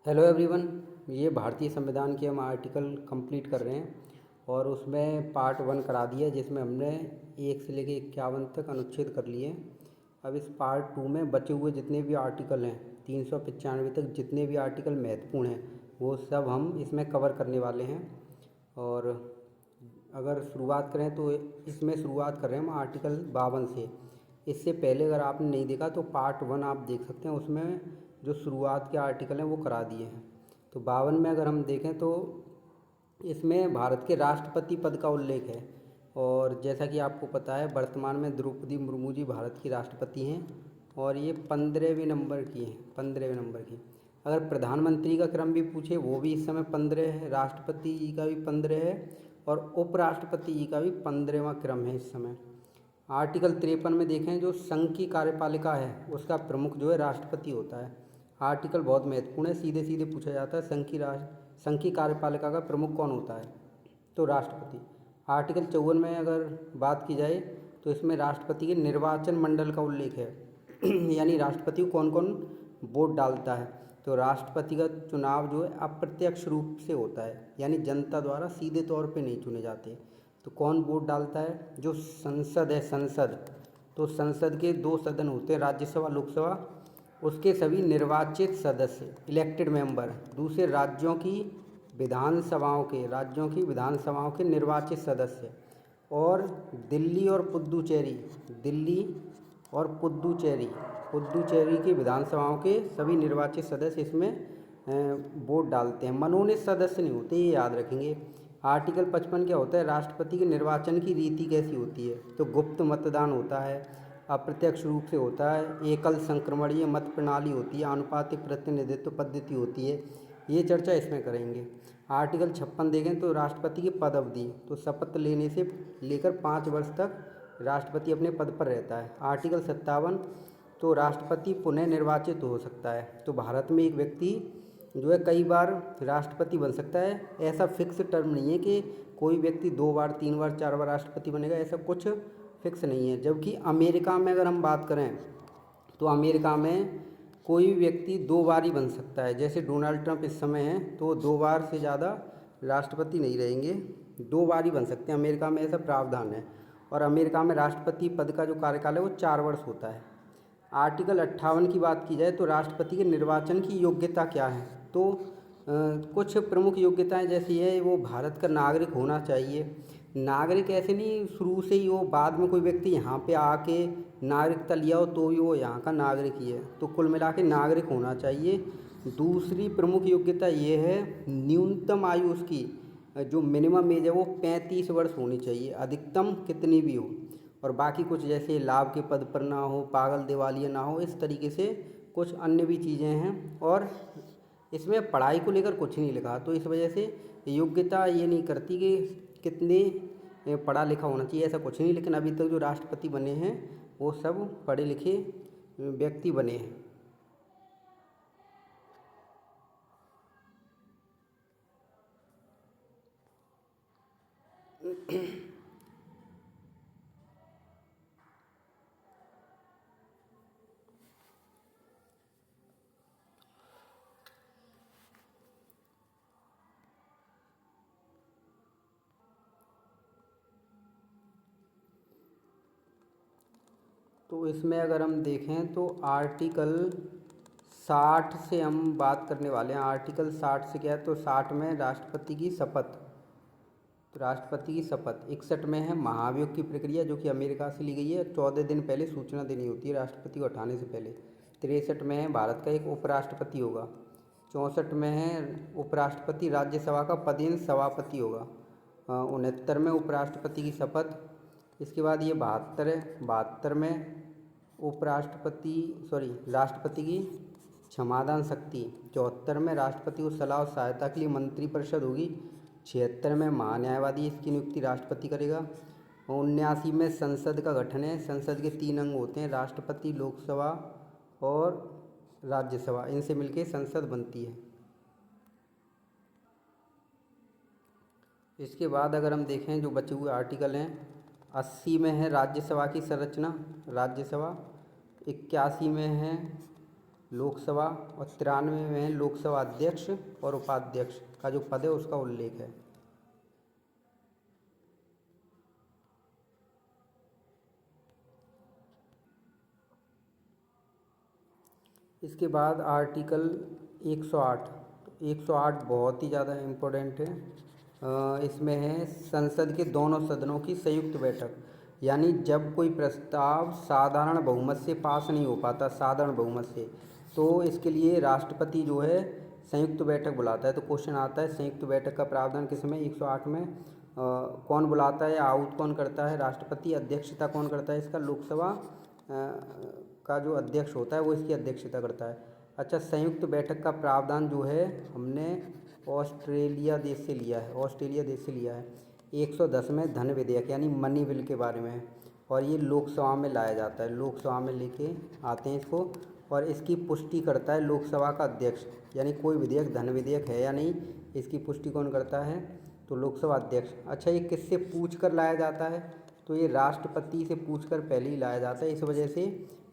Hello everyone. ये भारतीय संविधान के हम आर्टिकल कंप्लीट कर रहे हैं और उसमें पार्ट 1 करा दिया, जिसमें हमने 1 से लेकर 51 तक अनुच्छेद कर लिए। अब इस पार्ट 2 में बचे हुए जितने भी आर्टिकल हैं 395 तक, जितने भी आर्टिकल महत्वपूर्ण हैं वो सब हम इसमें कवर करने वाले हैं। और अगर शुरुआत करें तो इसमें शुरुआत कर रहे हैं हम आर्टिकल 52 से। इससे पहले अगर आपने नहीं देखा तो पार्ट 1 आप देख सकते हैं, उसमें जो शुरुआत के आर्टिकल हैं वो करा दिए हैं। तो 52 में अगर हम देखें तो इसमें भारत के राष्ट्रपति पद का उल्लेख है। और जैसा कि आपको पता है, वर्तमान में द्रौपदी मुर्मू जी भारत की राष्ट्रपति हैं और ये 15वें नंबर की हैं, 15वें नंबर की। अगर प्रधानमंत्री का क्रम भी पूछे वो भी इस समय 15 है, राष्ट्रपति जी का भी 15 है और उपराष्ट्रपति जी का भी 15वां क्रम है इस समय। आर्टिकल 53 में देखें, जो संघ की कार्यपालिका है उसका प्रमुख जो है राष्ट्रपति होता है। आर्टिकल बहुत महत्वपूर्ण है, सीधे सीधे पूछा जाता है संघ की कार्यपालिका का प्रमुख कौन होता है, तो राष्ट्रपति। आर्टिकल 54 में अगर बात की जाए तो इसमें राष्ट्रपति के निर्वाचन मंडल का उल्लेख है यानी राष्ट्रपति को कौन कौन वोट डालता है। तो राष्ट्रपति का चुनाव जो है अप्रत्यक्ष रूप से होता है, यानी जनता द्वारा सीधे तौर पे नहीं चुने जाते। तो कौन वोट डालता है, जो संसद है, संसद। तो संसद के 2 सदन होते हैं, राज्यसभा लोकसभा, उसके सभी निर्वाचित सदस्य इलेक्टेड मेंबर। दूसरे राज्यों की विधानसभाओं के निर्वाचित सदस्य। और दिल्ली और पुद्दुचेरी की विधानसभाओं के सभी निर्वाचित सदस्य इसमें वोट डालते हैं। मनोनीत सदस्य नहीं होते, ये याद रखेंगे। आर्टिकल 55 क्या होता है, राष्ट्रपति के निर्वाचन की रीति कैसी होती है, तो गुप्त मतदान होता है, अप्रत्यक्ष रूप से होता है, एकल संक्रमणीय मत प्रणाली होती है, आनुपातिक प्रतिनिधित्व पद्धति होती है। ये चर्चा इसमें करेंगे। आर्टिकल 56 देखें तो राष्ट्रपति की पद अवधि, तो शपथ लेने से लेकर 5 वर्ष तक राष्ट्रपति अपने पद पर रहता है। आर्टिकल 57, तो राष्ट्रपति पुनः निर्वाचित हो सकता है। तो भारत में एक व्यक्ति जो है कई बार राष्ट्रपति बन सकता है, ऐसा फिक्स टर्म नहीं है कि कोई व्यक्ति 2 बार 3 बार 4 बार राष्ट्रपति बनेगा, ऐसा कुछ फिक्स नहीं है। जबकि अमेरिका में अगर हम बात करें तो अमेरिका में कोई भी व्यक्ति 2 बार ही बन सकता है। जैसे डोनाल्ड ट्रंप इस समय हैं तो 2 बार से ज़्यादा राष्ट्रपति नहीं रहेंगे, 2 बार ही बन सकते हैं। अमेरिका में ऐसा प्रावधान है। और अमेरिका में राष्ट्रपति पद का जो कार्यकाल है वो 4 वर्ष होता है। आर्टिकल 58 की बात की जाए तो राष्ट्रपति के निर्वाचन की योग्यता क्या है, तो कुछ प्रमुख योग्यताएं जैसी है, वो भारत का नागरिक होना चाहिए। नागरिक ऐसे नहीं शुरू से ही, वो बाद में कोई व्यक्ति यहाँ पे आके नागरिकता लिया हो तो ही वो यहाँ का नागरिक ही है। तो कुल मिला के नागरिक होना चाहिए। दूसरी प्रमुख योग्यता ये है, न्यूनतम आयु उसकी जो मिनिमम एज है वो 35 वर्ष होनी चाहिए, अधिकतम कितनी भी हो। और बाकी कुछ जैसे लाभ के पद पर ना हो, पागल दिवालिया ना हो, इस तरीके से कुछ अन्य भी चीज़ें हैं। और इसमें पढ़ाई को लेकर कुछ नहीं लिखा, तो इस वजह से योग्यता ये नहीं करती कि कितने पढ़ा लिखा होना चाहिए, ऐसा कुछ नहीं। लेकिन अभी तक जो राष्ट्रपति बने हैं वो सब पढ़े लिखे व्यक्ति बने हैं। तो इसमें अगर हम देखें तो आर्टिकल 60 से हम बात करने वाले हैं। आर्टिकल 60 से क्या है, तो 60 में राष्ट्रपति की शपथ। तो राष्ट्रपति की शपथ 61 में है महाभियोग की प्रक्रिया, जो कि अमेरिका से ली गई है। 14 दिन पहले सूचना देनी होती है राष्ट्रपति को हटाने से पहले। 63 में है भारत का एक उपराष्ट्रपति होगा। 64 में है उपराष्ट्रपति राज्यसभा का पदेन सभापति होगा। 69 में उपराष्ट्रपति की शपथ। इसके बाद ये 72 है। 72 में राष्ट्रपति की क्षमादान शक्ति। 74 में राष्ट्रपति को सलाह और सहायता के लिए मंत्रिपरिषद होगी। 76 में महान्यायवादी इसकी नियुक्ति राष्ट्रपति करेगा। 79 में संसद का गठन है। संसद के 3 अंग होते हैं, राष्ट्रपति, लोकसभा और राज्यसभा, इनसे मिलकर संसद बनती है। इसके बाद अगर हम देखें जो बचे हुए आर्टिकल हैं, 80 में है राज्यसभा की संरचना, राज्यसभा। 81 में है लोकसभा, और 93 में लोकसभा अध्यक्ष और उपाध्यक्ष का जो पद है उसका उल्लेख है। इसके बाद आर्टिकल 108। 108 बहुत ही ज़्यादा इम्पोर्टेंट है। इसमें है संसद के दोनों सदनों की संयुक्त बैठक, यानी जब कोई प्रस्ताव साधारण बहुमत से पास नहीं हो पाता, साधारण बहुमत से, तो इसके लिए राष्ट्रपति जो है संयुक्त बैठक बुलाता है। तो क्वेश्चन आता है संयुक्त बैठक का प्रावधान किसमें? 108 में। कौन बुलाता है, आउट कौन करता है? राष्ट्रपति। अध्यक्षता कौन करता है इसका? लोकसभा का जो अध्यक्ष होता है वो इसकी अध्यक्षता करता है। अच्छा, संयुक्त बैठक का प्रावधान जो है हमने ऑस्ट्रेलिया देश से लिया है, ऑस्ट्रेलिया देश से लिया है। 110 में धन विधेयक यानी मनी बिल के बारे में है, और ये लोकसभा में लाया जाता है, लोकसभा में लेके आते हैं इसको, और इसकी पुष्टि करता है लोकसभा का अध्यक्ष। यानी कोई विधेयक धन विधेयक है या नहीं, इसकी पुष्टि कौन करता है? तो लोकसभा अध्यक्ष। अच्छा, ये किससे पूछ कर लाया जाता है? तो ये राष्ट्रपति से पूछकर पहले ही लाया जाता है। इस वजह से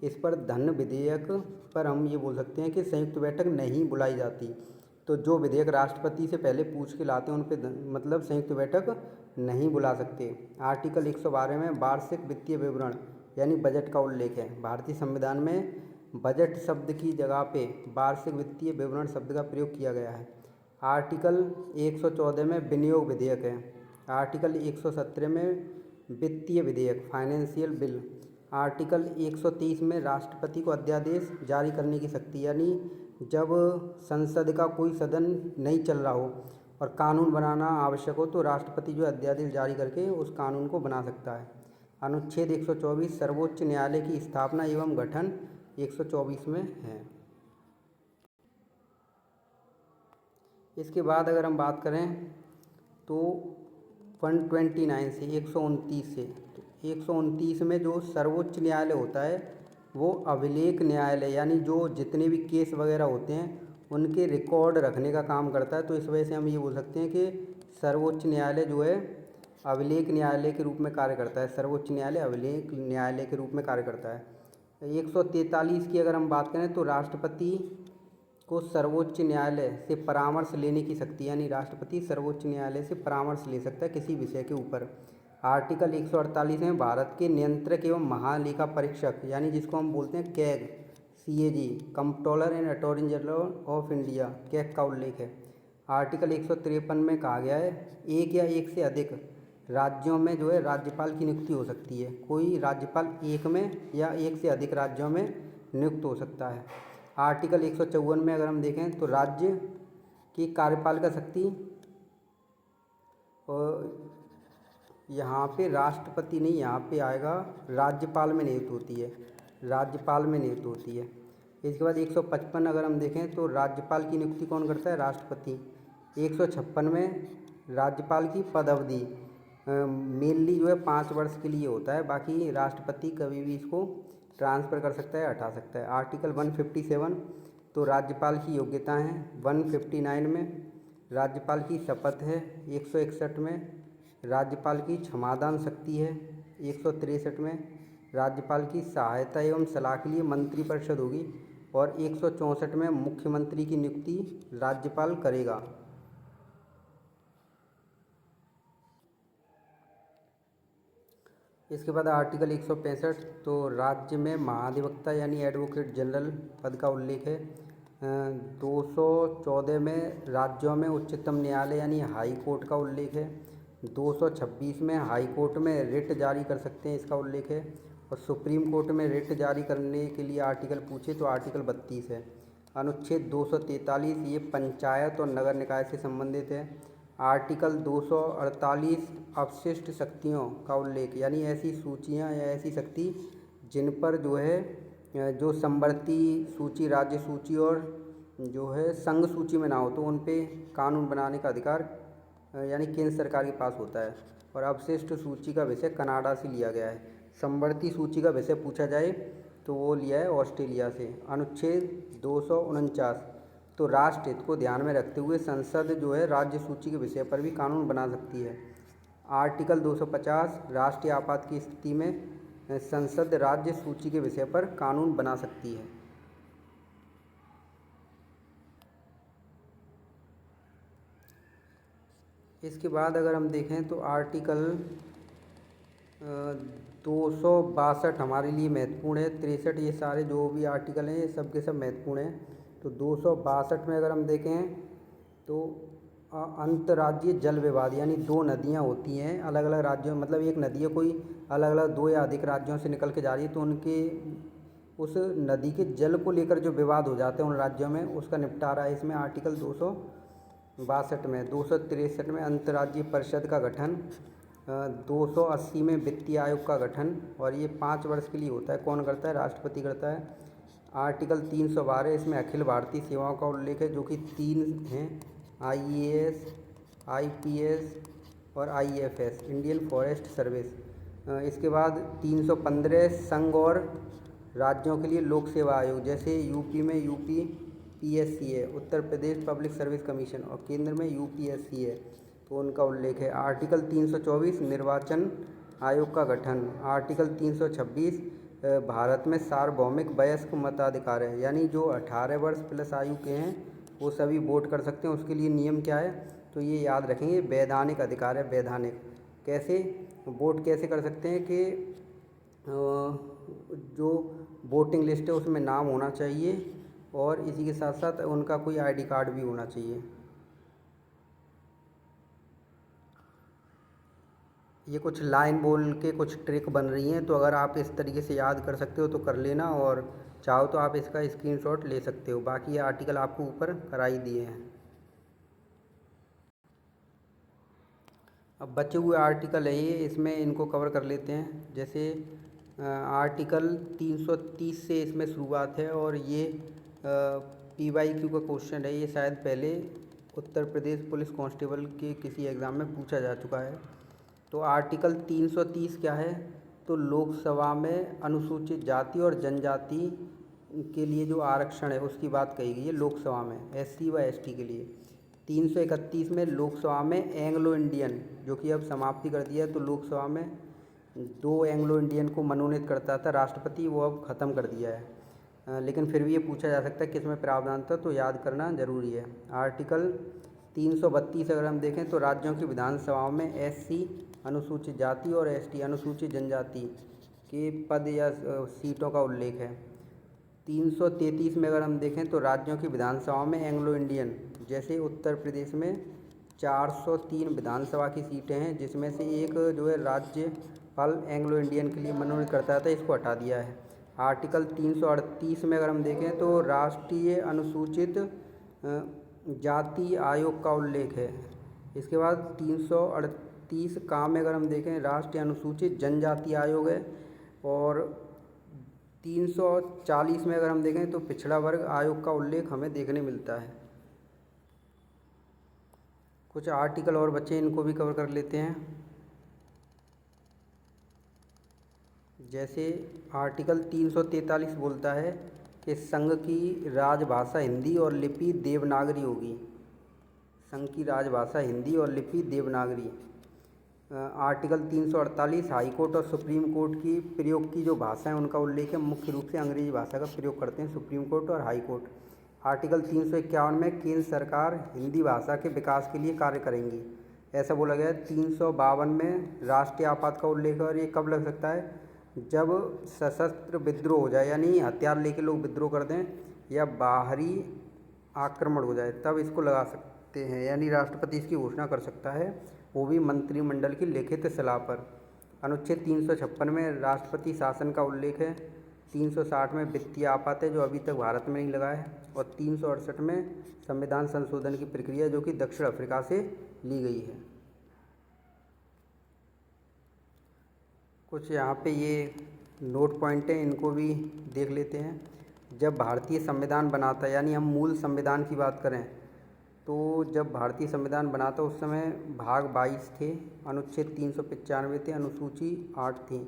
इस पर धन विधेयक पर हम ये बोल सकते हैं कि संयुक्त बैठक नहीं बुलाई जाती। तो जो विधेयक राष्ट्रपति से पहले पूछ के लाते हैं उन पर मतलब संयुक्त बैठक नहीं बुला सकते। आर्टिकल 112 में वार्षिक वित्तीय विवरण यानी बजट का उल्लेख है। भारतीय संविधान में बजट शब्द की जगह पे वार्षिक वित्तीय विवरण शब्द का प्रयोग किया गया है। आर्टिकल 114 में विनियोग विधेयक है। आर्टिकल 117 में वित्तीय विधेयक फाइनेंशियल बिल। आर्टिकल 123 में राष्ट्रपति को अध्यादेश जारी करने की शक्ति, यानी जब संसद का कोई सदन नहीं चल रहा हो और कानून बनाना आवश्यक हो तो राष्ट्रपति जो अध्यादेश जारी करके उस कानून को बना सकता है। अनुच्छेद 124 सर्वोच्च न्यायालय की स्थापना एवं गठन 124 में है। इसके बाद अगर हम बात करें तो 129 से 129 से, तो 129 में जो सर्वोच्च न्यायालय होता है वो अभिलेख न्यायालय, यानी जो जितने भी केस वगैरह होते हैं उनके रिकॉर्ड रखने का काम करता है। तो इस वजह से हम ये बोल सकते हैं कि सर्वोच्च न्यायालय जो है अभिलेख न्यायालय के रूप में कार्य करता है। सर्वोच्च न्यायालय अभिलेख न्यायालय के रूप में कार्य करता है। 143 की अगर हम बात करें तो राष्ट्रपति को सर्वोच्च न्यायालय से परामर्श लेने की शक्ति, यानी राष्ट्रपति सर्वोच्च न्यायालय से परामर्श ले सकता है किसी विषय के ऊपर। आर्टिकल 148 में भारत के नियंत्रक एवं महालेखा परीक्षक, यानी जिसको हम बोलते हैं CAG, CAG, comptroller and attorney general of India, CAG का उल्लेख है। आर्टिकल 153 में कहा गया है एक या एक से अधिक राज्यों में जो है राज्यपाल की नियुक्ति हो सकती है। कोई राज्यपाल एक में या एक से अधिक राज्यों में नियुक्त हो सकता है। आर्टिकल 154 में अगर हम देखें तो राज्य की कार्यपालिका शक्ति, और यहाँ पे राष्ट्रपति नहीं, यहाँ पे आएगा राज्यपाल में नियुक्त होती है, राज्यपाल में नियुक्त होती है। इसके बाद 155 अगर हम देखें तो राज्यपाल की नियुक्ति कौन करता है? राष्ट्रपति। 156 में राज्यपाल की पद अवधि मेनली जो है 5 वर्ष के लिए होता है, बाकी राष्ट्रपति कभी भी इसको ट्रांसफ़र कर सकता है, हटा सकता है। आर्टिकल 157 तो राज्यपाल की योग्यता हैं। 159 में राज्यपाल की शपथ है। 161 में राज्यपाल की क्षमादान शक्ति है। 163 में राज्यपाल की सहायता एवं सलाह के लिए मंत्रिपरिषद होगी, और 164 में मुख्यमंत्री की नियुक्ति राज्यपाल करेगा। इसके बाद आर्टिकल 165 तो राज्य में महाधिवक्ता यानी एडवोकेट जनरल पद का उल्लेख है। 214 में राज्यों में उच्चतम न्यायालय यानी हाई कोर्ट का उल्लेख है। 226 में हाई कोर्ट में रिट जारी कर सकते हैं, इसका उल्लेख है। और सुप्रीम कोर्ट में रिट जारी करने के लिए आर्टिकल पूछे तो आर्टिकल 32 है। अनुच्छेद 243 ये पंचायत और नगर निकाय से संबंधित है। आर्टिकल 248 अपशिष्ट शक्तियों का उल्लेख, यानी ऐसी सूचियाँ या ऐसी शक्ति जिन पर जो है जो संवर्ती सूची, राज्य सूची और जो है संघ सूची में ना हो तो उन पे कानून बनाने का अधिकार यानी केंद्र सरकार के पास होता है। और अपशिष्ट सूची का विषय कनाडा से लिया गया है। संवर्ती सूची का विषय पूछा जाए तो वो लिया है ऑस्ट्रेलिया से। अनुच्छेद 249 तो राष्ट्र हित को ध्यान में रखते हुए संसद जो है राज्य सूची के विषय पर भी कानून बना सकती है। आर्टिकल 250 राष्ट्रीय आपात की स्थिति में संसद राज्य सूची के विषय पर कानून बना सकती है। इसके बाद अगर हम देखें तो आर्टिकल 262 हमारे लिए महत्वपूर्ण है। 63 ये सारे जो भी आर्टिकल हैं ये सब के सब महत्वपूर्ण हैं। तो 262 में अगर हम देखें तो अंतर्राज्यीय जल विवाद, यानी दो नदियां होती हैं अलग अलग राज्यों में, मतलब एक नदी है कोई अलग अलग दो या अधिक राज्यों से निकल के जा रही है, तो उनके उस नदी के जल को लेकर जो विवाद हो जाते हैं उन राज्यों में, उसका निपटारा है इसमें आर्टिकल 262 में। 263 में अंतर्राज्यीय परिषद का गठन, 280 में वित्तीय आयोग का गठन, और ये 5 वर्ष के लिए होता है। कौन करता है? राष्ट्रपति करता है। आर्टिकल 312 इसमें अखिल भारतीय सेवाओं का उल्लेख है, जो कि 3 हैं, IAS, IPS और IFS, इंडियन फॉरेस्ट सर्विस। इसके बाद 315 संघ और राज्यों के लिए लोक सेवा आयोग, जैसे यूपी में UPPSC है, Uttar Pradesh public service commission, और केंद्र में UPSC है, तो उनका उल्लेख है। आर्टिकल 324 निर्वाचन आयोग का गठन। आर्टिकल 326 भारत में सार्वभौमिक वयस्क मताधिकार है, यानी जो 18 वर्ष प्लस आयु के हैं वो सभी वोट कर सकते हैं। उसके लिए नियम क्या है? तो ये याद रखेंगे, वैधानिक अधिकार है। वैधानिक कैसे वोट कैसे कर सकते हैं कि जो वोटिंग लिस्ट है उसमें नाम होना चाहिए, और इसी के साथ साथ उनका कोई ID कार्ड भी होना चाहिए। ये कुछ लाइन बोल के कुछ ट्रिक बन रही हैं, तो अगर आप इस तरीके से याद कर सकते हो तो कर लेना, और चाहो तो आप इसका स्क्रीनशॉट ले सकते हो। बाकी ये आर्टिकल आपको ऊपर कराई दिए हैं। अब बचे हुए आर्टिकल है ये, इसमें इनको कवर कर लेते हैं। जैसे आर्टिकल 330 से इसमें शुरुआत है, और ये PYQ का क्वेश्चन है। ये शायद पहले उत्तर प्रदेश पुलिस कांस्टेबल के किसी एग्ज़ाम में पूछा जा चुका है। तो आर्टिकल 330 क्या है? तो लोकसभा में अनुसूचित जाति और जनजाति के लिए जो आरक्षण है उसकी बात कही गई है लोकसभा में, SC व ST के लिए। 331 में लोकसभा में एंग्लो इंडियन, जो कि अब समाप्ति कर दिया है, तो लोकसभा में 2 एंग्लो इंडियन को मनोनीत करता था राष्ट्रपति, वो अब ख़त्म कर दिया है। लेकिन फिर भी ये पूछा जा सकता है किसमें प्रावधान था, तो याद करना ज़रूरी है। आर्टिकल 332 अगर हम देखें तो राज्यों की विधानसभाओं में SC अनुसूचित जाति और ST अनुसूचित जनजाति के पद या सीटों का उल्लेख है। 333 में अगर हम देखें तो राज्यों की विधानसभाओं में एंग्लो इंडियन, जैसे उत्तर प्रदेश में 403 विधानसभा की सीटें हैं, जिसमें से एक जो है राज्यपाल एंग्लो इंडियन के लिए मनोनीत करता था, इसको हटा दिया है। आर्टिकल 338 में अगर हम देखें तो राष्ट्रीय अनुसूचित जाति आयोग का उल्लेख है। इसके बाद 338 का में अगर हम देखें राष्ट्रीय अनुसूचित जनजाति आयोग है, और 340 में अगर हम देखें तो पिछड़ा वर्ग आयोग का उल्लेख हमें देखने मिलता है। कुछ आर्टिकल और बच्चे, इनको भी कवर कर लेते हैं। जैसे आर्टिकल 343 बोलता है कि संघ की राजभाषा हिंदी और लिपि देवनागरी होगी। संघ की राजभाषा हिंदी और लिपि देवनागरी। आर्टिकल 348 हाई कोर्ट और सुप्रीम कोर्ट की प्रयोग की जो भाषा है उनका उल्लेख है। मुख्य रूप से अंग्रेजी भाषा का प्रयोग करते हैं सुप्रीम कोर्ट और हाई कोर्ट। आर्टिकल 351 में केंद्र सरकार हिंदी भाषा के विकास के लिए कार्य करेंगी, ऐसा बोला गया है। 352 में राष्ट्रीय आपात का उल्लेख है, और ये कब लग सकता है? जब सशस्त्र विद्रोह हो जाए, यानी हथियार लेके लोग विद्रोह कर दें या बाहरी आक्रमण हो जाए, तब इसको लगा सकते हैं, यानी राष्ट्रपति इसकी घोषणा कर सकता है, वो भी मंत्रिमंडल की लिखित सलाह पर। अनुच्छेद 356 में राष्ट्रपति शासन का उल्लेख है। 360 में वित्तीय आपात है, जो अभी तक भारत में नहीं लगा है, और 368 में संविधान संशोधन की प्रक्रिया, जो कि दक्षिण अफ्रीका से ली गई है। कुछ यहाँ पे ये नोट पॉइंट हैं, इनको भी देख लेते हैं। जब भारतीय संविधान बना था, यानी हम मूल संविधान की बात करें, तो जब भारतीय संविधान बना था उस समय भाग 22 थे, अनुच्छेद 395 थे, अनुसूची 8 थी।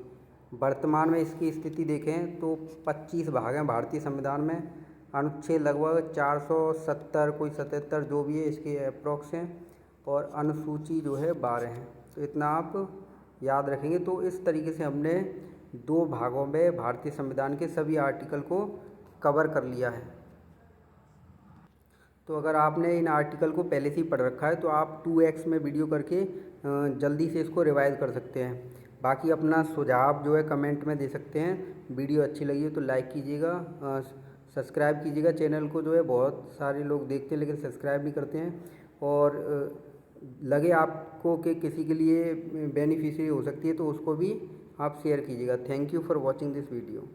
वर्तमान में इसकी स्थिति देखें तो 25 भाग हैं भारतीय संविधान में। अनुच्छेद लगभग 470 कोई 77 जो भी है इसके अप्रॉक्स हैं, और अनुसूची जो है 12 हैं। तो इतना आप याद रखेंगे। तो इस तरीके से हमने 2 भागों में भारतीय संविधान के सभी आर्टिकल को कवर कर लिया है। तो अगर आपने इन आर्टिकल को पहले से ही पढ़ रखा है तो आप 2x में वीडियो करके जल्दी से इसको रिवाइज कर सकते हैं। बाकी अपना सुझाव जो है कमेंट में दे सकते हैं। वीडियो अच्छी लगी हो तो लाइक कीजिएगा, सब्सक्राइब कीजिएगा। चैनल को जो है बहुत सारे लोग देखते हैं लेकिन सब्सक्राइब नहीं करते हैं। और लगे आपको कि किसी के लिए बेनिफिशियरी हो सकती है तो उसको भी आप शेयर कीजिएगा। Thank you for watching this video.